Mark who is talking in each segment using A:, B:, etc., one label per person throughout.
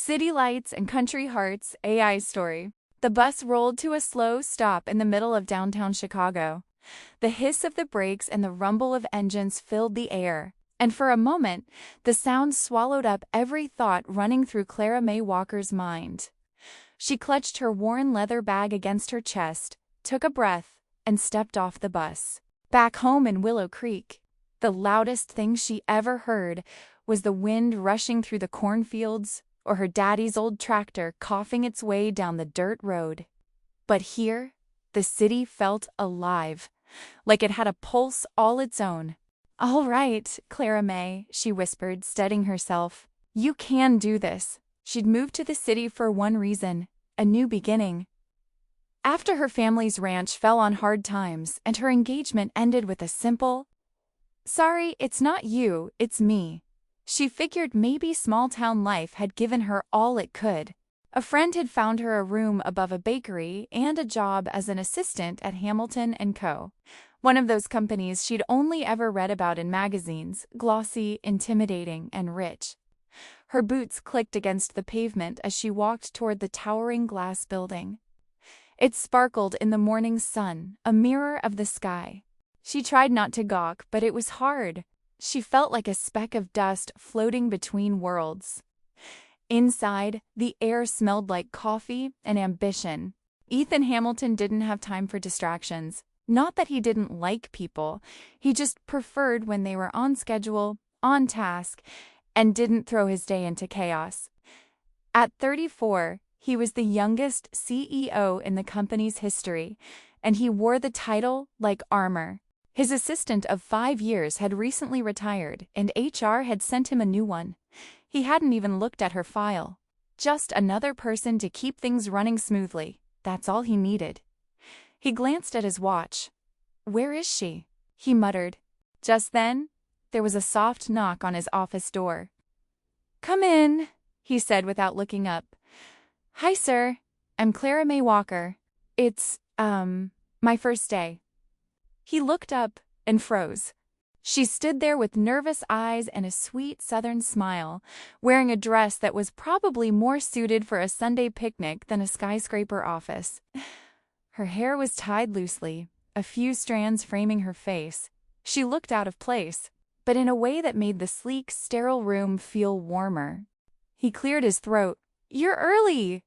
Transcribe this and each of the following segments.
A: City Lights and Country Hearts AI story. The bus rolled to a slow stop in the middle of downtown Chicago. The hiss of the brakes and the rumble of engines filled the air, and for a moment, the sound swallowed up every thought running through Clara May Walker's mind. She clutched her worn leather bag against her chest, took a breath, and stepped off the bus. Back home in Willow Creek, the loudest thing she ever heard was the wind rushing through the cornfields or her daddy's old tractor coughing its way down the dirt road. But here, the city felt alive, like it had a pulse all its own. "All right, Clara May," she whispered, steadying herself. "You can do this." She'd moved to the city for one reason: a new beginning. After her family's ranch fell on hard times and her engagement ended with a simple, "Sorry, it's not you, it's me," she figured maybe small-town life had given her all it could. A friend had found her a room above a bakery and a job as an assistant at Hamilton & Co., one of those companies she'd only ever read about in magazines, glossy, intimidating, and rich. Her boots clicked against the pavement as she walked toward the towering glass building. It sparkled in the morning sun, a mirror of the sky. She tried not to gawk, but it was hard. She felt like a speck of dust floating between worlds. Inside, the air smelled like coffee and ambition. Ethan Hamilton didn't have time for distractions. Not that he didn't like people, he just preferred when they were on schedule, on task, and didn't throw his day into chaos. At 34, he was the youngest CEO in the company's history, and he wore the title like armor. His assistant of 5 years had recently retired, and HR had sent him a new one. He hadn't even looked at her file. Just another person to keep things running smoothly. That's all he needed. He glanced at his watch. "Where is she?" he muttered. Just then, there was a soft knock on his office door. "Come in," he said without looking up. "Hi, sir. I'm Clara May Walker. It's, my first day." He looked up and froze. She stood there with nervous eyes and a sweet southern smile, wearing a dress that was probably more suited for a Sunday picnic than a skyscraper office. Her hair was tied loosely, a few strands framing her face. She looked out of place, but in a way that made the sleek, sterile room feel warmer. He cleared his throat. "You're early."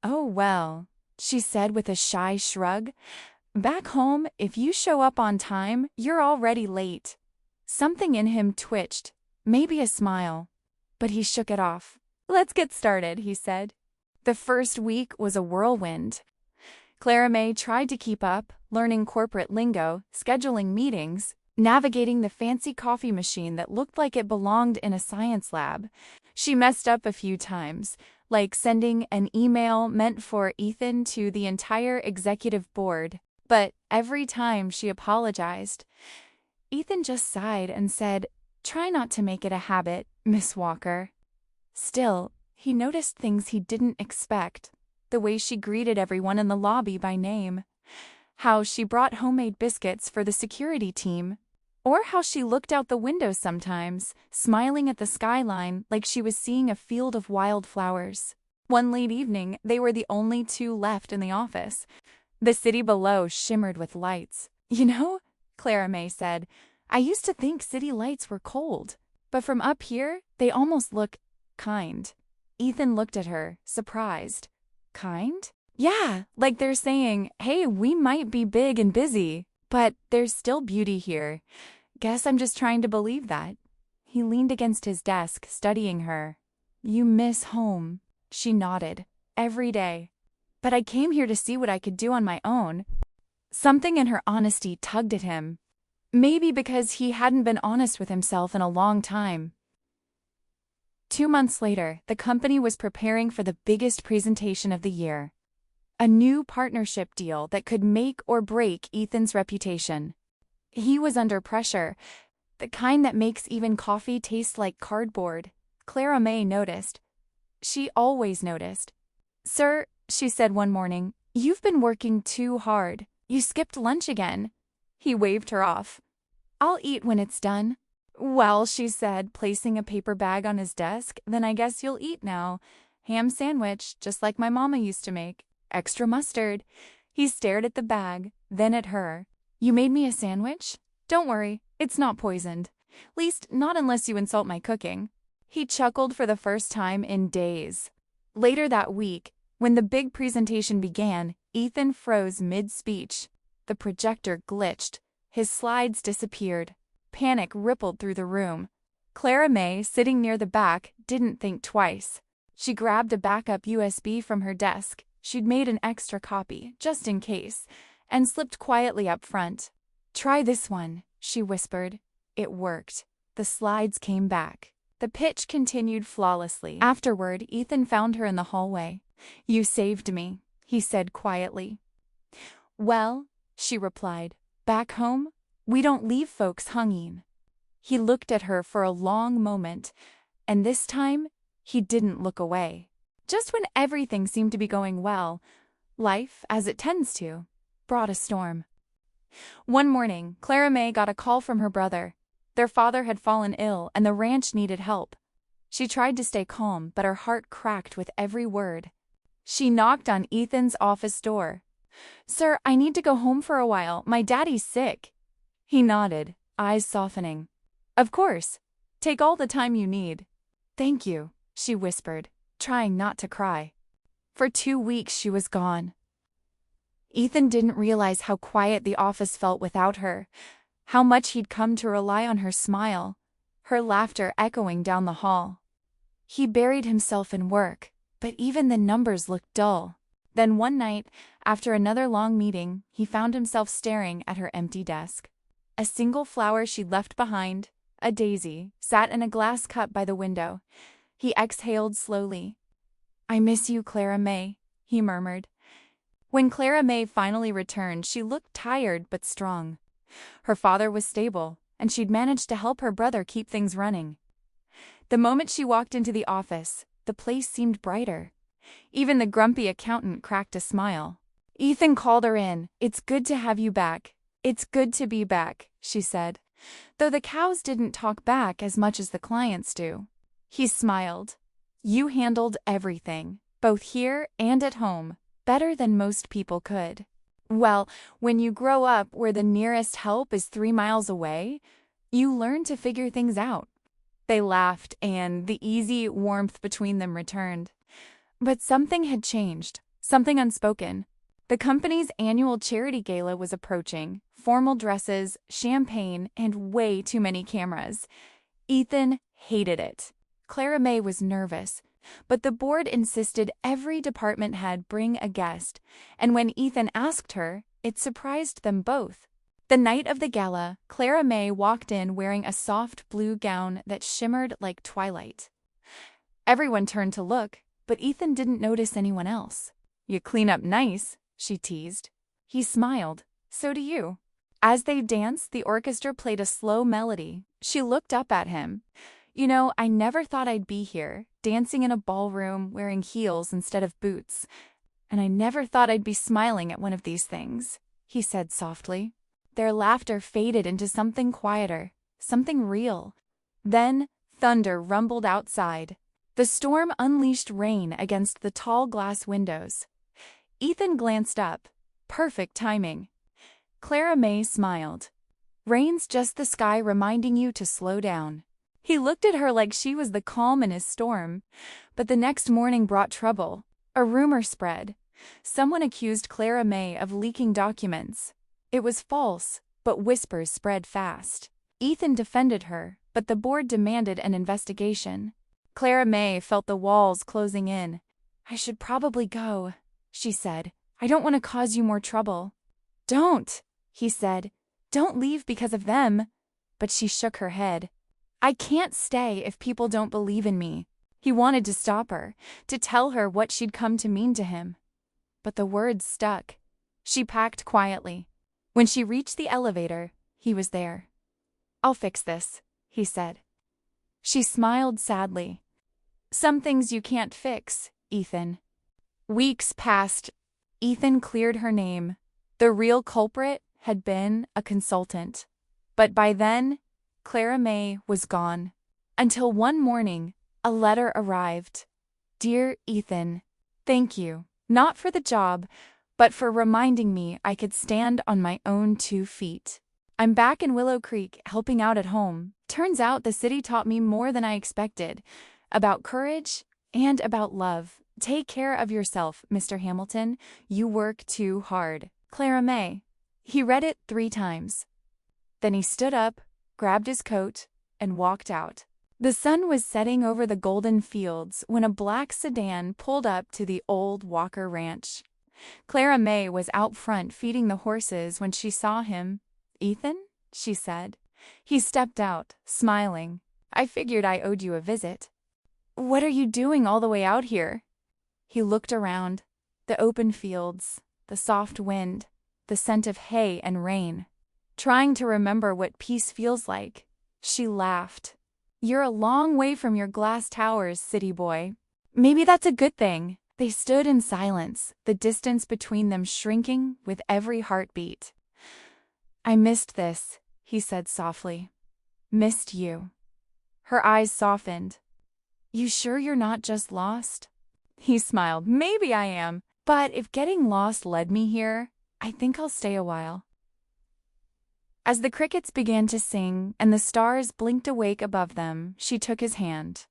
A: "Oh, well," she said with a shy shrug. "Back home, if you show up on time, you're already late." Something in him twitched, maybe a smile, but he shook it off. "Let's get started," he said. The first week was a whirlwind. Clara May tried to keep up, learning corporate lingo, scheduling meetings, navigating the fancy coffee machine that looked like it belonged in a science lab. She messed up a few times, like sending an email meant for Ethan to the entire executive board, but every time she apologized, Ethan just sighed and said, "Try not to make it a habit, Miss Walker." Still, he noticed things he didn't expect. The way she greeted everyone in the lobby by name. How she brought homemade biscuits for the security team. Or how she looked out the window sometimes, smiling at the skyline like she was seeing a field of wildflowers. One late evening, they were the only two left in the office. The city below shimmered with lights. "You know," Clara May said, "I used to think city lights were cold, but from up here, they almost look kind." Ethan looked at her, surprised. "Kind?" "Yeah, like they're saying, hey, we might be big and busy, but there's still beauty here. Guess I'm just trying to believe that." He leaned against his desk, studying her. "You miss home." She nodded. "Every day. But I came here to see what I could do on my own." Something in her honesty tugged at him. Maybe because he hadn't been honest with himself in a long time. 2 months later, the company was preparing for the biggest presentation of the year. A new partnership deal that could make or break Ethan's reputation. He was under pressure, the kind that makes even coffee taste like cardboard. Clara May noticed. She always noticed. "Sir," she said one morning, "you've been working too hard. You skipped lunch again." He waved her off. "I'll eat when it's done." "Well," she said, placing a paper bag on his desk, "then I guess you'll eat now." Ham sandwich, just like my mama used to make. Extra mustard. He stared at the bag, then at her. You made me a sandwich? Don't worry, it's not poisoned. Least, not unless you insult my cooking. He chuckled for the first time in days. Later that week, when the big presentation began, Ethan froze mid-speech. The projector glitched. His slides disappeared. Panic rippled through the room. Clara May, sitting near the back, didn't think twice. She grabbed a backup USB from her desk. She'd made an extra copy, just in case, and slipped quietly up front. Try this one, she whispered. It worked. The slides came back. The pitch continued flawlessly. Afterward, Ethan found her in the hallway. You saved me, he said quietly. Well, she replied, back home, we don't leave folks hanging. He looked at her for a long moment, and this time, he didn't look away. Just when everything seemed to be going well, life, as it tends to, brought a storm. One morning, Clara May got a call from her brother. Their father had fallen ill and the ranch needed help. She tried to stay calm, but her heart cracked with every word. She knocked on Ethan's office door. Sir, I need to go home for a while. My daddy's sick. He nodded, eyes softening. Of course. Take all the time you need. Thank you, she whispered, trying not to cry. For 2 weeks she was gone. Ethan didn't realize how quiet the office felt without her, how much he'd come to rely on her smile, her laughter echoing down the hall. He buried himself in work, but even the numbers looked dull. Then one night, after another long meeting, he found himself staring at her empty desk. A single flower she'd left behind, a daisy, sat in a glass cup by the window. He exhaled slowly. I miss you, Clara May, he murmured. When Clara May finally returned, she looked tired but strong. Her father was stable, and she'd managed to help her brother keep things running. The moment she walked into the office, the place seemed brighter. Even the grumpy accountant cracked a smile. Ethan called her in. It's good to have you back. It's good to be back, she said, though the cows didn't talk back as much as the clients do. He smiled. You handled everything, both here and at home, better than most people could. Well, when you grow up where the nearest help is 3 miles away, you learn to figure things out. They laughed, and the easy warmth between them returned. But something had changed, something unspoken. The company's annual charity gala was approaching. Formal dresses, champagne, and way too many cameras. Ethan hated it. Clara May was nervous, but the board insisted every department head bring a guest, and when Ethan asked her, it surprised them both. The night of the gala, Clara May walked in wearing a soft blue gown that shimmered like twilight. Everyone turned to look, but Ethan didn't notice anyone else. You clean up nice, she teased. He smiled. So do you. As they danced, the orchestra played a slow melody. She looked up at him. You know, I never thought I'd be here, dancing in a ballroom, wearing heels instead of boots. And I never thought I'd be smiling at one of these things, he said softly. Their laughter faded into something quieter, something real. Then, thunder rumbled outside. The storm unleashed rain against the tall glass windows. Ethan glanced up. Perfect timing. Clara May smiled. Rain's just the sky reminding you to slow down. He looked at her like she was the calm in his storm. But the next morning brought trouble. A rumor spread. Someone accused Clara May of leaking documents. It was false, but whispers spread fast. Ethan defended her, but the board demanded an investigation. Clara May felt the walls closing in. I should probably go, she said. I don't want to cause you more trouble. Don't, he said. Don't leave because of them. But she shook her head. I can't stay if people don't believe in me. He wanted to stop her, to tell her what she'd come to mean to him. But the words stuck. She packed quietly. When she reached the elevator, he was there. I'll fix this, he said. She smiled sadly. Some things you can't fix, Ethan. Weeks passed. Ethan cleared her name. The real culprit had been a consultant. But by then, Clara May was gone. Until one morning, a letter arrived. Dear Ethan, thank you, not for the job, but for reminding me I could stand on my own 2 feet. I'm back in Willow Creek helping out at home. Turns out the city taught me more than I expected about courage and about love. Take care of yourself, Mr. Hamilton. You work too hard. Clara May. He read it 3 times. Then he stood up, grabbed his coat, and walked out. The sun was setting over the golden fields when a black sedan pulled up to the old Walker Ranch. Clara May was out front feeding the horses when she saw him. "Ethan?" she said. He stepped out, smiling. "I figured I owed you a visit." "What are you doing all the way out here?" He looked around. The open fields, the soft wind, the scent of hay and rain. Trying to remember what peace feels like, she laughed. "You're a long way from your glass towers, city boy. Maybe that's a good thing." They stood in silence, the distance between them shrinking with every heartbeat. "I missed this," he said softly. "Missed you." Her eyes softened. "You sure you're not just lost?" He smiled. "Maybe I am, but if getting lost led me here, I think I'll stay a while." As the crickets began to sing and the stars blinked awake above them, she took his hand.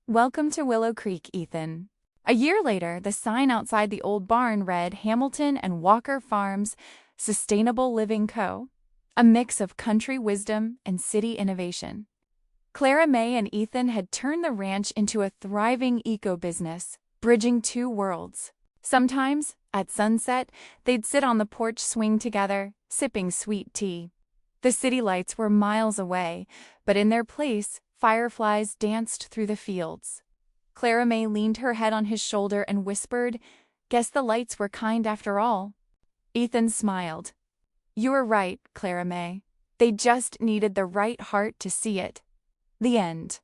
A: "Welcome to Willow Creek, Ethan." A year later, the sign outside the old barn read Hamilton and Walker Farms Sustainable Living Co., a mix of country wisdom and city innovation. Clara May and Ethan had turned the ranch into a thriving eco-business, bridging 2 worlds. Sometimes, at sunset, they'd sit on the porch swing together, sipping sweet tea. The city lights were miles away, but in their place, fireflies danced through the fields. Clara May leaned her head on his shoulder and whispered, "Guess the lights were kind after all." Ethan smiled. "You were right, Clara May. They just needed the right heart to see it." The end.